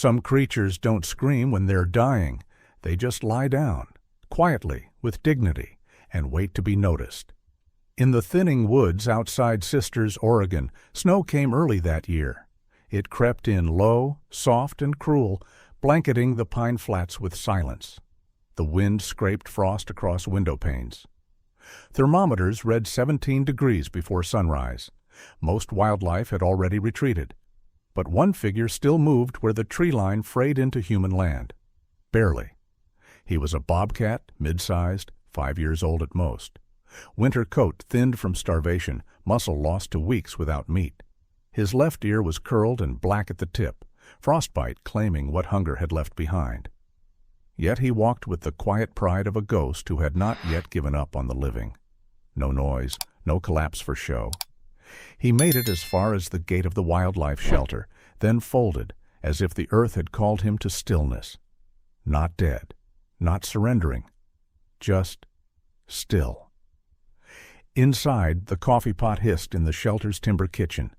Some creatures don't scream when they're dying. They just lie down, quietly, with dignity, and wait to be noticed. In the thinning woods outside Sisters, Oregon, snow came early that year. It crept in low, soft, and cruel, blanketing the pine flats with silence. The wind scraped frost across window panes. Thermometers read 17 degrees before sunrise. Most wildlife had already retreated. But one figure still moved where the tree line frayed into human land. Barely. He was a bobcat, mid-sized, 5 years old at most. Winter coat thinned from starvation, muscle lost to weeks without meat. His left ear was curled and black at the tip, frostbite claiming what hunger had left behind. Yet he walked with the quiet pride of a ghost who had not yet given up on the living. No noise, no collapse for show. He made it as far as the gate of the wildlife shelter, then folded, as if the earth had called him to stillness. Not dead, not surrendering, just still. Inside, the coffee pot hissed in the shelter's timber kitchen.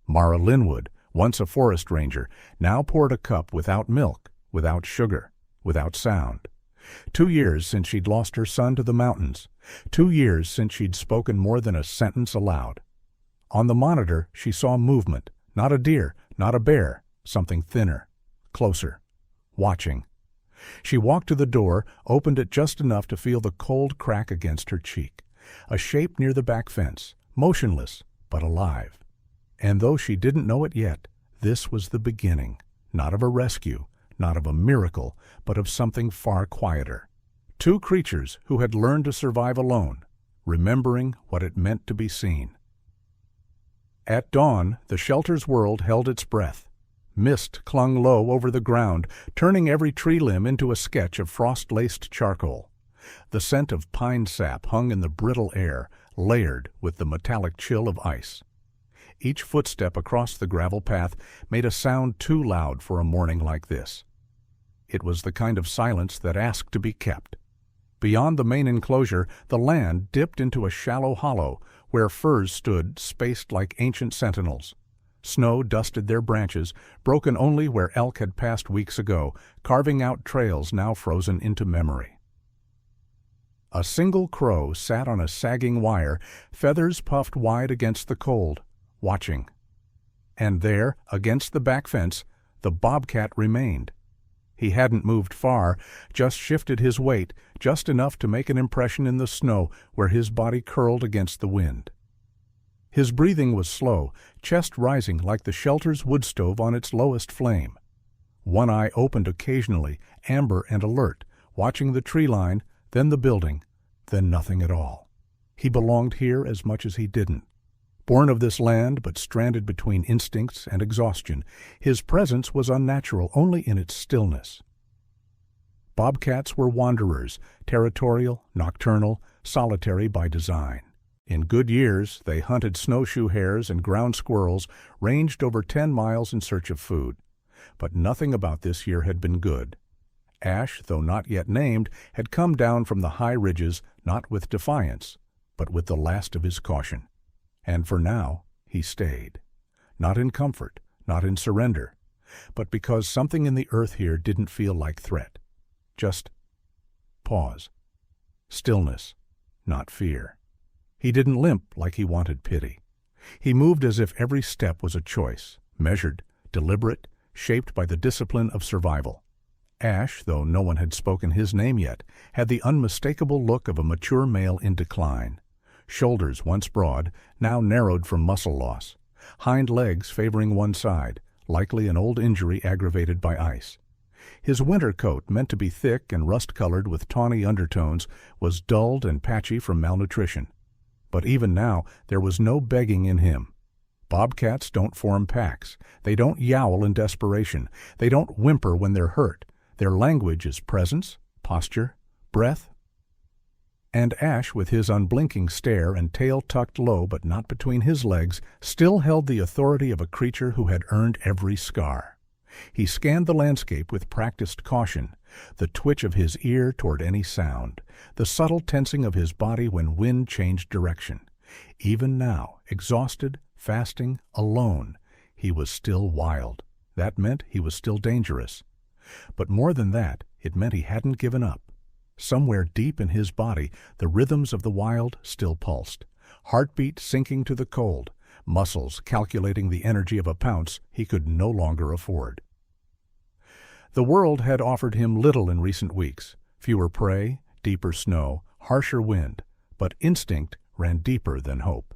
Mara Linwood, once a forest ranger, now poured a cup without milk, without sugar, without sound. 2 years since she'd lost her son to the mountains. 2 years since she'd spoken more than a sentence aloud. On the monitor, she saw movement, not a deer, not a bear, something thinner, closer, watching. She walked to the door, opened it just enough to feel the cold crack against her cheek. A shape near the back fence, motionless, but alive. And though she didn't know it yet, this was the beginning, not of a rescue, not of a miracle, but of something far quieter. 2 creatures who had learned to survive alone, remembering what it meant to be seen. At dawn, the shelter's world held its breath. Mist clung low over the ground, turning every tree limb into a sketch of frost-laced charcoal. The scent of pine sap hung in the brittle air, layered with the metallic chill of ice. Each footstep across the gravel path made a sound too loud for a morning like this. It was the kind of silence that asked to be kept. Beyond the main enclosure, the land dipped into a shallow hollow where firs stood spaced like ancient sentinels. Snow dusted their branches, broken only where elk had passed weeks ago, carving out trails now frozen into memory. A single crow sat on a sagging wire, feathers puffed wide against the cold, watching. And there, against the back fence, the bobcat remained. He hadn't moved far, just shifted his weight, just enough to make an impression in the snow where his body curled against the wind. His breathing was slow, chest rising like the shelter's wood stove on its lowest flame. One eye opened occasionally, amber and alert, watching the tree line, then the building, then nothing at all. He belonged here as much as he didn't. Born of this land, but stranded between instincts and exhaustion, his presence was unnatural only in its stillness. Bobcats were wanderers, territorial, nocturnal, solitary by design. In good years, they hunted snowshoe hares and ground squirrels, ranged over 10 miles in search of food. But nothing about this year had been good. Ash, though not yet named, had come down from the high ridges, not with defiance, but with the last of his caution. And for now, he stayed. Not in comfort, not in surrender, but because something in the earth here didn't feel like threat. Just pause. Stillness, not fear. He didn't limp like he wanted pity. He moved as if every step was a choice, measured, deliberate, shaped by the discipline of survival. Ash, though no one had spoken his name yet, had the unmistakable look of a mature male in decline. Shoulders once broad, now narrowed from muscle loss. Hind legs favoring one side, likely an old injury aggravated by ice. His winter coat, meant to be thick and rust-colored with tawny undertones, was dulled and patchy from malnutrition. But even now, there was no begging in him. Bobcats don't form packs. They don't yowl in desperation. They don't whimper when they're hurt. Their language is presence, posture, breath. And Ash, with his unblinking stare and tail tucked low but not between his legs, still held the authority of a creature who had earned every scar. He scanned the landscape with practiced caution, the twitch of his ear toward any sound, the subtle tensing of his body when wind changed direction. Even now, exhausted, fasting, alone, he was still wild, That meant he was still dangerous. But more than that, it meant he hadn't given up. Somewhere deep in his body, the rhythms of the wild still pulsed, heartbeat sinking to the cold, muscles calculating the energy of a pounce he could no longer afford. The world had offered him little in recent weeks, fewer prey, deeper snow, harsher wind, but instinct ran deeper than hope.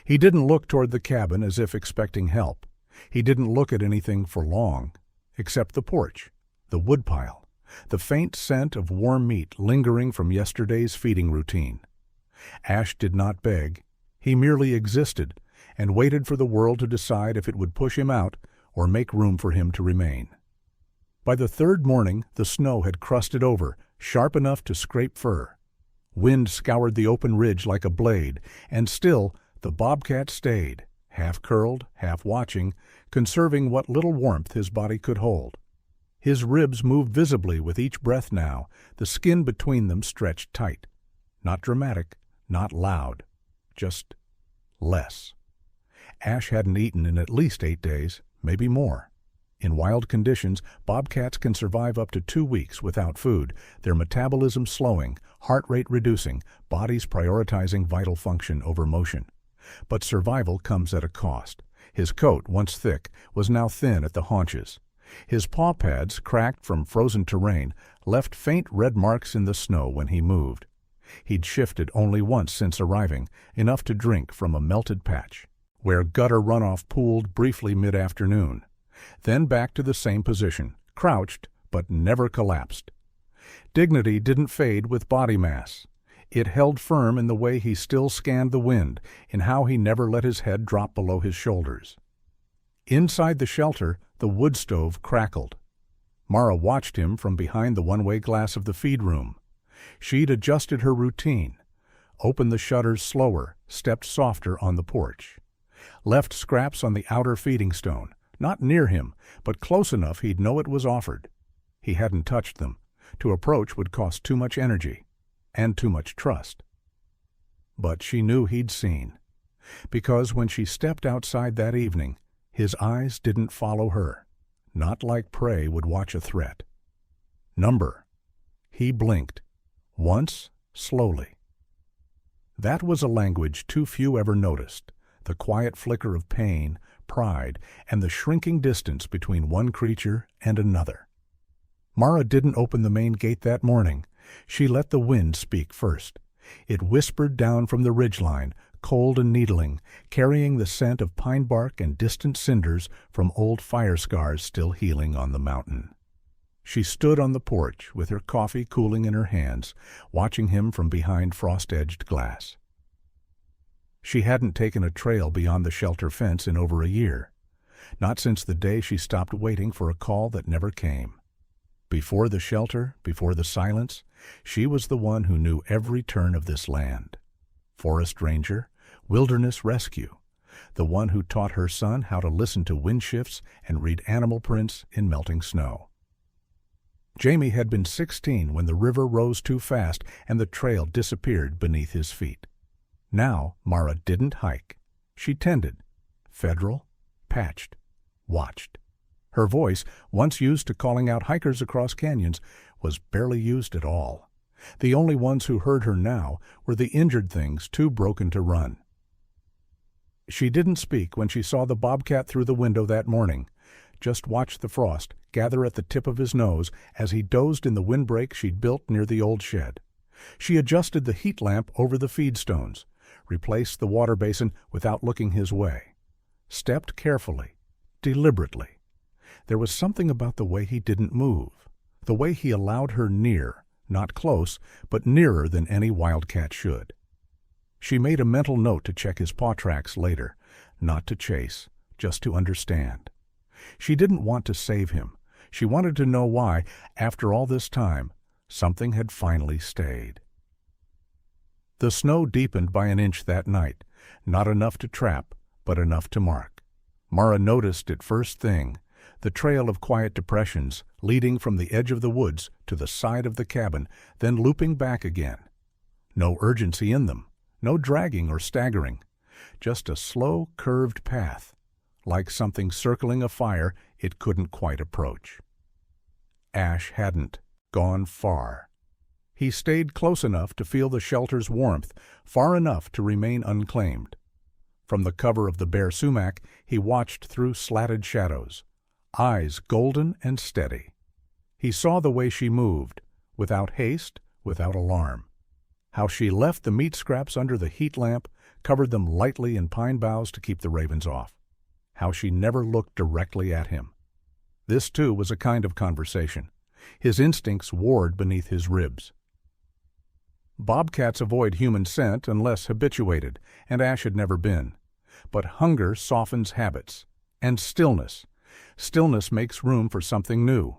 He didn't look toward the cabin as if expecting help. He didn't look at anything for long, except the porch, the woodpile, the faint scent of warm meat lingering from yesterday's feeding routine. Ash did not beg. He merely existed and waited for the world to decide if it would push him out or make room for him to remain. By the third morning, the snow had crusted over, sharp enough to scrape fur. Wind scoured the open ridge like a blade, and still the bobcat stayed, half curled, half watching, conserving what little warmth his body could hold. His ribs moved visibly with each breath now, the skin between them stretched tight. Not dramatic, not loud, just less. Ash hadn't eaten in at least 8 days, maybe more. In wild conditions, bobcats can survive up to 2 weeks without food, their metabolism slowing, heart rate reducing, bodies prioritizing vital function over motion. But survival comes at a cost. His coat, once thick, was now thin at the haunches. His paw pads, cracked from frozen terrain, left faint red marks in the snow when he moved. He'd shifted only once since arriving, enough to drink from a melted patch, where gutter runoff pooled briefly mid-afternoon. Then back to the same position, crouched, but never collapsed. Dignity didn't fade with body mass. It held firm in the way he still scanned the wind, in how he never let his head drop below his shoulders. Inside the shelter, the wood stove crackled. Mara watched him from behind the one-way glass of the feed room. She'd adjusted her routine, opened the shutters slower, stepped softer on the porch. Left scraps on the outer feeding stone, not near him, but close enough he'd know it was offered. He hadn't touched them. To approach would cost too much energy, and too much trust. But she knew he'd seen, because when she stepped outside that evening, his eyes didn't follow her, not like prey would watch a threat. Number. He blinked, once, slowly. That was a language too few ever noticed, the quiet flicker of pain, pride, and the shrinking distance between one creature and another. Mara didn't open the main gate that morning. She let the wind speak first. It whispered down from the ridgeline, cold and needling, carrying the scent of pine bark and distant cinders from old fire scars still healing on the mountain. She stood on the porch with her coffee cooling in her hands, watching him from behind frost-edged glass. She hadn't taken a trail beyond the shelter fence in over a year, not since the day she stopped waiting for a call that never came. Before the shelter, before the silence, she was the one who knew every turn of this land. Forest ranger, wilderness rescue, the one who taught her son how to listen to wind shifts and read animal prints in melting snow. Jamie had been 16 when the river rose too fast and the trail disappeared beneath his feet. Now Mara didn't hike. She tended, federal, patched, watched. Her voice, once used to calling out hikers across canyons, was barely used at all. The only ones who heard her now were the injured things too broken to run. She didn't speak when she saw the bobcat through the window that morning, just watched the frost gather at the tip of his nose as he dozed in the windbreak she'd built near the old shed. She adjusted the heat lamp over the feed stones, replaced the water basin without looking his way, stepped carefully, deliberately. There was something about the way he didn't move, the way he allowed her near, not close, but nearer than any wildcat should. She made a mental note to check his paw tracks later, not to chase, just to understand. She didn't want to save him. She wanted to know why, after all this time, something had finally stayed. The snow deepened by an inch that night, not enough to trap, but enough to mark. Mara noticed it first thing, the trail of quiet depressions leading from the edge of the woods to the side of the cabin, then looping back again. No urgency in them, no dragging or staggering, just a slow, curved path, like something circling a fire it couldn't quite approach. Ash hadn't gone far. He stayed close enough to feel the shelter's warmth, far enough to remain unclaimed. From the cover of the bare sumac, he watched through slatted shadows, eyes golden and steady. He saw the way she moved, without haste, without alarm. How she left the meat scraps under the heat lamp, covered them lightly in pine boughs to keep the ravens off. How she never looked directly at him. This, too, was a kind of conversation. His instincts warred beneath his ribs. Bobcats avoid human scent unless habituated, and Ash had never been. But hunger softens habits. And stillness. Stillness makes room for something new.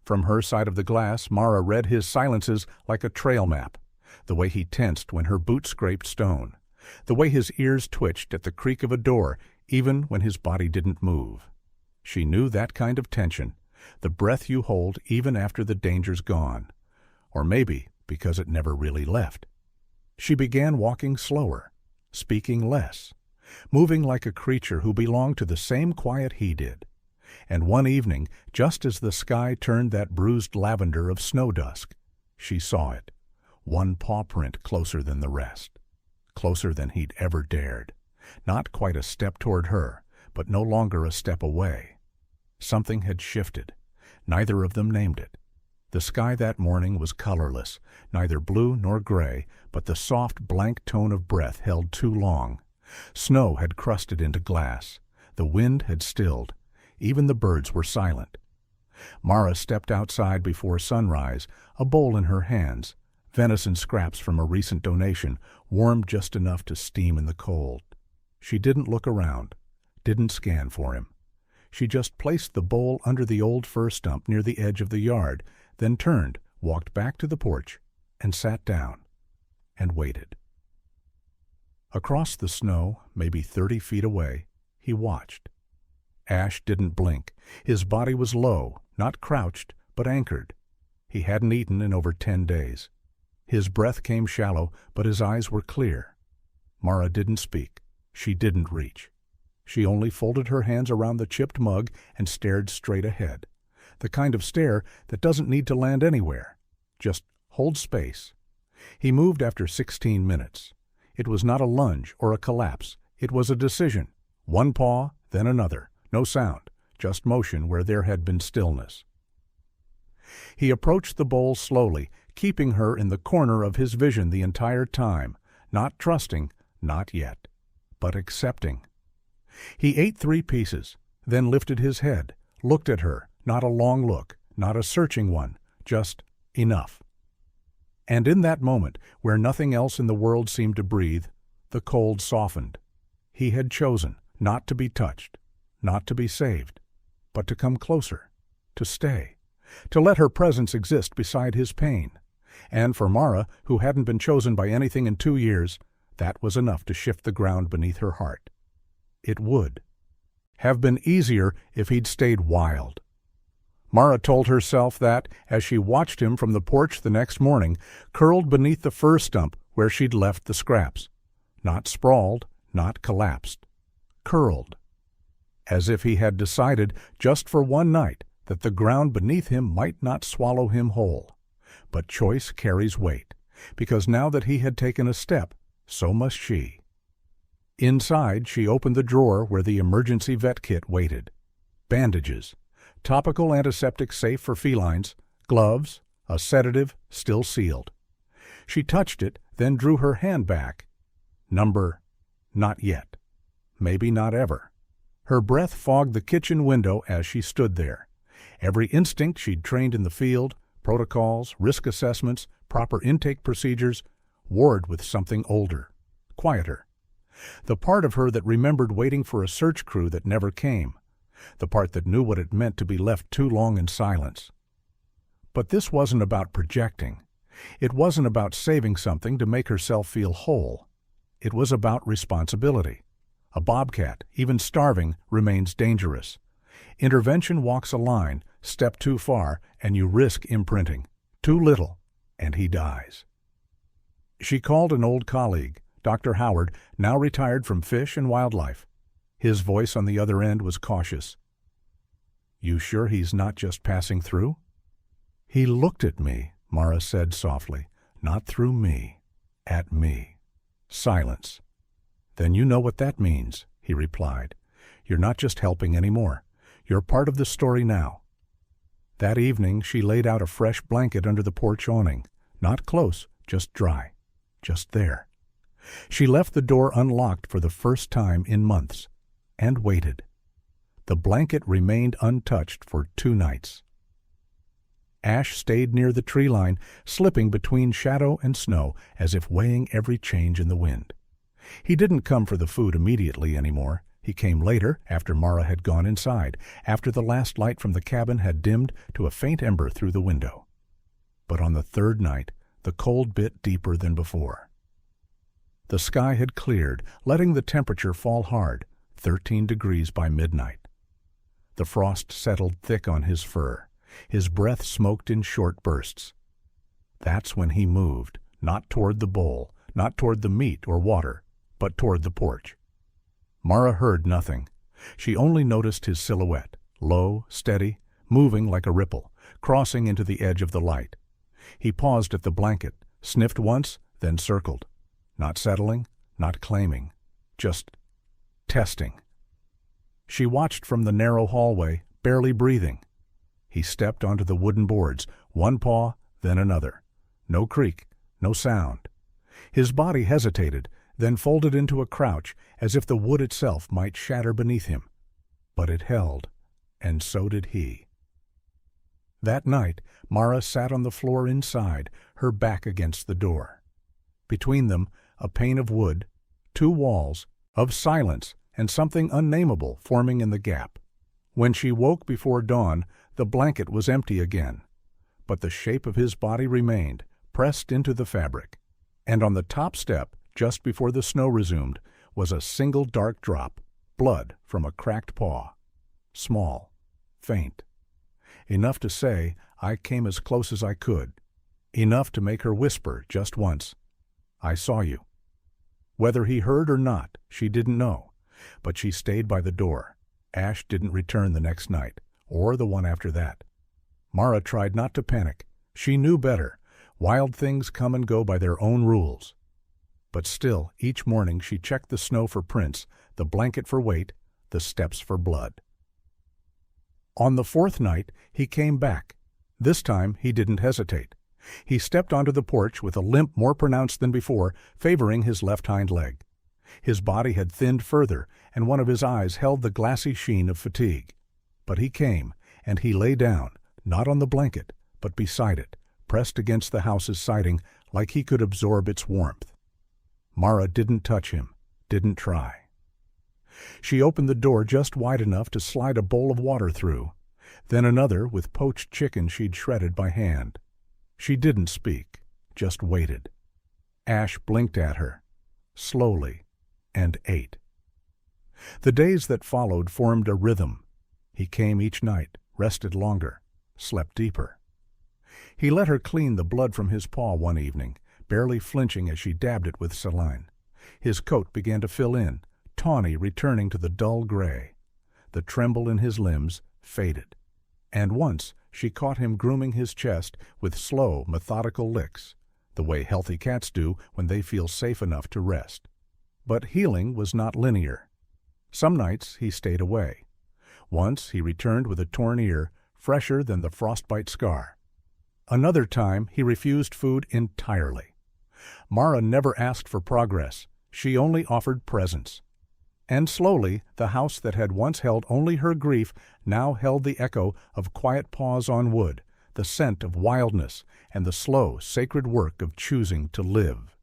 From her side of the glass, Mara read his silences like a trail map. The way he tensed when her boot scraped stone. The way his ears twitched at the creak of a door, even when his body didn't move. She knew that kind of tension, the breath you hold even after the danger's gone. Or maybe because it never really left. She began walking slower, speaking less, moving like a creature who belonged to the same quiet he did. And one evening, just as the sky turned that bruised lavender of snow dusk, she saw it, one paw print closer than the rest, closer than he'd ever dared. Not quite a step toward her, but no longer a step away. Something had shifted. Neither of them named it. The sky that morning was colorless, neither blue nor gray, but the soft, blank tone of breath held too long. Snow had crusted into glass. The wind had stilled. Even the birds were silent. Mara stepped outside before sunrise, a bowl in her hands, venison scraps from a recent donation, warm just enough to steam in the cold. She didn't look around, didn't scan for him. She just placed the bowl under the old fir stump near the edge of the yard, then turned, walked back to the porch, and sat down, and waited. Across the snow, maybe 30 feet away, he watched. Ash didn't blink. His body was low, not crouched, but anchored. He hadn't eaten in over 10 days. His breath came shallow, but his eyes were clear. Mara didn't speak. She didn't reach. She only folded her hands around the chipped mug and stared straight ahead. The kind of stare that doesn't need to land anywhere. Just hold space. He moved after 16 minutes. It was not a lunge or a collapse. It was a decision. One paw, then another. No sound, just motion where there had been stillness. He approached the bowl slowly, keeping her in the corner of his vision the entire time, not trusting, not yet, but accepting. He ate 3 pieces, then lifted his head, looked at her, not a long look, not a searching one, just enough. And in that moment, where nothing else in the world seemed to breathe, the cold softened. He had chosen not to be touched, not to be saved, but to come closer, to stay, to let her presence exist beside his pain. And for Mara, who hadn't been chosen by anything in 2 years, that was enough to shift the ground beneath her heart. It would have been easier if he'd stayed wild. Mara told herself that, as she watched him from the porch the next morning, curled beneath the fir stump where she'd left the scraps. Not sprawled, not collapsed. Curled. As if he had decided, just for one night, that the ground beneath him might not swallow him whole. But choice carries weight, because now that he had taken a step, so must she. Inside, she opened the drawer where the emergency vet kit waited. Bandages, topical antiseptic safe for felines, gloves, a sedative still sealed. She touched it, then drew her hand back. Number, not yet. Maybe not ever. Her breath fogged the kitchen window as she stood there. Every instinct she'd trained in the field, protocols, risk assessments, proper intake procedures, warred with something older, quieter. The part of her that remembered waiting for a search crew that never came. The part that knew what it meant to be left too long in silence. But this wasn't about projecting. It wasn't about saving something to make herself feel whole. It was about responsibility. A bobcat, even starving, remains dangerous. Intervention walks a line, step too far, and you risk imprinting. Too little, and he dies. She called an old colleague, Dr. Howard, now retired from fish and wildlife. His voice on the other end was cautious. "You sure he's not just passing through?" "He looked at me," Mara said softly. "Not through me. At me." Silence. "Then you know what that means," he replied. "You're not just helping anymore. You're part of the story now." That evening she laid out a fresh blanket under the porch awning. Not close, just dry. Just there. She left the door unlocked for the first time in months, and waited. The blanket remained untouched for 2 nights. Ash stayed near the tree line, slipping between shadow and snow as if weighing every change in the wind. He didn't come for the food immediately anymore. He came later, after Mara had gone inside, after the last light from the cabin had dimmed to a faint ember through the window. But on the 3rd night, the cold bit deeper than before. The sky had cleared, letting the temperature fall hard, 13 degrees by midnight. The frost settled thick on his fur. His breath smoked in short bursts. That's when he moved, not toward the bowl, not toward the meat or water, but toward the porch. Mara heard nothing. She only noticed his silhouette, low, steady, moving like a ripple, crossing into the edge of the light. He paused at the blanket, sniffed once, then circled. Not settling, not claiming, just testing. She watched from the narrow hallway, barely breathing. He stepped onto the wooden boards, one paw, then another. No creak, no sound. His body hesitated, then folded into a crouch, as if the wood itself might shatter beneath him. But it held, and so did he. That night, Mara sat on the floor inside, her back against the door. Between them, a pane of wood, 2 walls, of silence and something unnamable forming in the gap. When she woke before dawn, the blanket was empty again, but the shape of his body remained, pressed into the fabric. And on the top step, just before the snow resumed, was a single dark drop, blood from a cracked paw. Small, faint. Enough to say, "I came as close as I could." Enough to make her whisper just once, "I saw you." Whether he heard or not, she didn't know, but she stayed by the door. Ash didn't return the next night, or the one after that. Mara tried not to panic. She knew better. Wild things come and go by their own rules. But still, each morning she checked the snow for prints, the blanket for weight, the steps for blood. On the 4th night, he came back. This time, he didn't hesitate. He stepped onto the porch with a limp more pronounced than before, favoring his left hind leg. His body had thinned further, and one of his eyes held the glassy sheen of fatigue. But he came, and he lay down, not on the blanket, but beside it, pressed against the house's siding like he could absorb its warmth. Mara didn't touch him, didn't try. She opened the door just wide enough to slide a bowl of water through, then another with poached chicken she'd shredded by hand. She didn't speak, just waited. Ash blinked at her, slowly, and ate. The days that followed formed a rhythm. He came each night, rested longer, slept deeper. He let her clean the blood from his paw one evening, barely flinching as she dabbed it with saline. His coat began to fill in, tawny returning to the dull gray. The tremble in his limbs faded. And once she caught him grooming his chest with slow, methodical licks, the way healthy cats do when they feel safe enough to rest. But healing was not linear. Some nights he stayed away. Once he returned with a torn ear, fresher than the frostbite scar. Another time he refused food entirely. Mara never asked for progress. She only offered presence. And slowly, the house that had once held only her grief now held the echo of quiet paws on wood, the scent of wildness, and the slow, sacred work of choosing to live.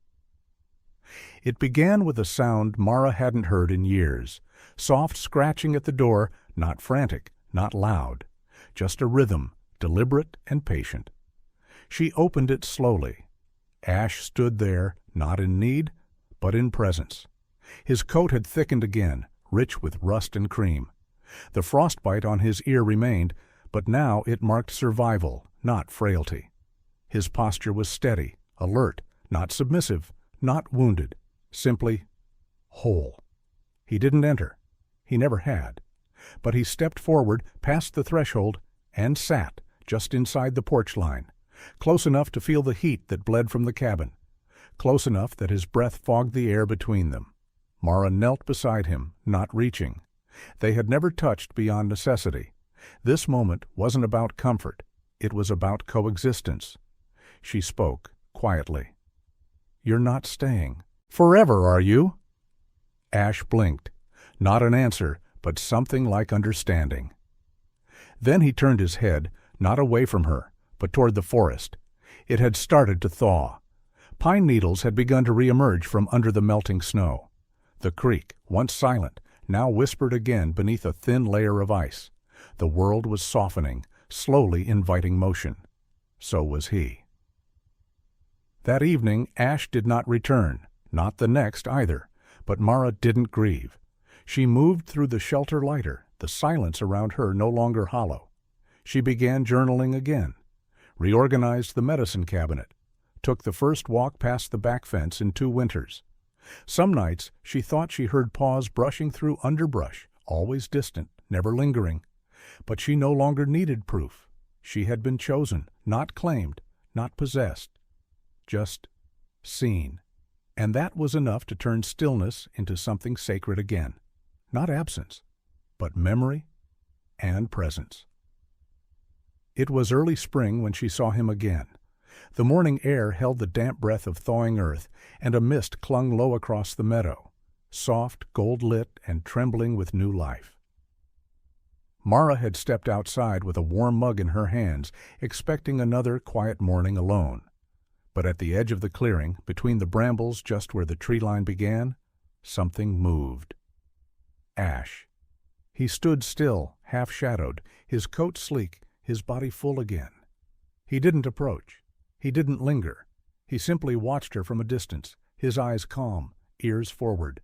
It began with a sound Mara hadn't heard in years, soft scratching at the door, not frantic, not loud, just a rhythm, deliberate and patient. She opened it slowly. Ash stood there, not in need, but in presence. His coat had thickened again, rich with rust and cream. The frostbite on his ear remained, but now it marked survival, not frailty. His posture was steady, alert, not submissive, not wounded, simply whole. He didn't enter. He never had. But he stepped forward, past the threshold, and sat, just inside the porch line, close enough to feel the heat that bled from the cabin, close enough that his breath fogged the air between them. Mara knelt beside him, not reaching. They had never touched beyond necessity. This moment wasn't about comfort. It was about coexistence. She spoke, quietly. "You're not staying. Forever, are you?" Ash blinked. Not an answer, but something like understanding. Then he turned his head, not away from her, but toward the forest. It had started to thaw. Pine needles had begun to reemerge from under the melting snow. The creek, once silent, now whispered again beneath a thin layer of ice. The world was softening, slowly inviting motion. So was he. That evening Ash did not return, not the next either, but Mara didn't grieve. She moved through the shelter lighter, the silence around her no longer hollow. She began journaling again, reorganized the medicine cabinet, took the first walk past the back fence in 2 winters. Some nights she thought she heard paws brushing through underbrush, always distant, never lingering. But she no longer needed proof. She had been chosen, not claimed, not possessed, just seen. And that was enough to turn stillness into something sacred again. Not absence, but memory and presence. It was early spring when she saw him again. The morning air held the damp breath of thawing earth, and a mist clung low across the meadow, soft, gold-lit, and trembling with new life. Mara had stepped outside with a warm mug in her hands, expecting another quiet morning alone. But at the edge of the clearing, between the brambles just where the tree line began, something moved. Ash. He stood still, half-shadowed, his coat sleek, his body full again. He didn't approach. He didn't linger. He simply watched her from a distance, his eyes calm, ears forward.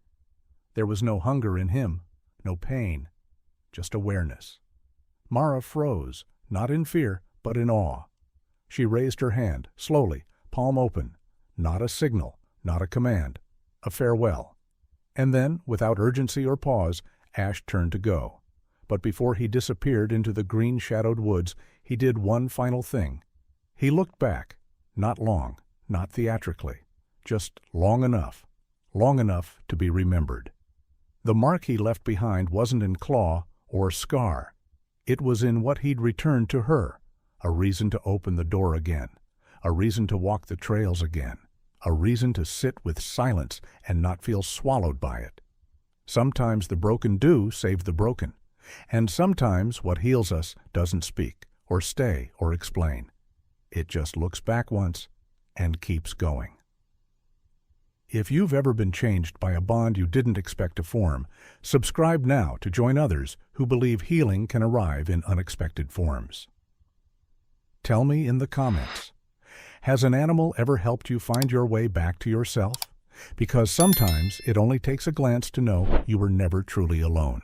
There was no hunger in him, no pain, just awareness. Mara froze, not in fear, but in awe. She raised her hand, slowly, palm open, not a signal, not a command, a farewell. And then, without urgency or pause, Ash turned to go. But before he disappeared into the green-shadowed woods, he did one final thing. He looked back, not long, not theatrically, just long enough to be remembered. The mark he left behind wasn't in claw or scar. It was in what he'd returned to her, a reason to open the door again, a reason to walk the trails again, a reason to sit with silence and not feel swallowed by it. Sometimes the broken do save the broken, and sometimes what heals us doesn't speak, or stay, or explain. It just looks back once and keeps going. If you've ever been changed by a bond you didn't expect to form, subscribe now to join others who believe healing can arrive in unexpected forms. Tell me in the comments, has an animal ever helped you find your way back to yourself? Because sometimes it only takes a glance to know you were never truly alone.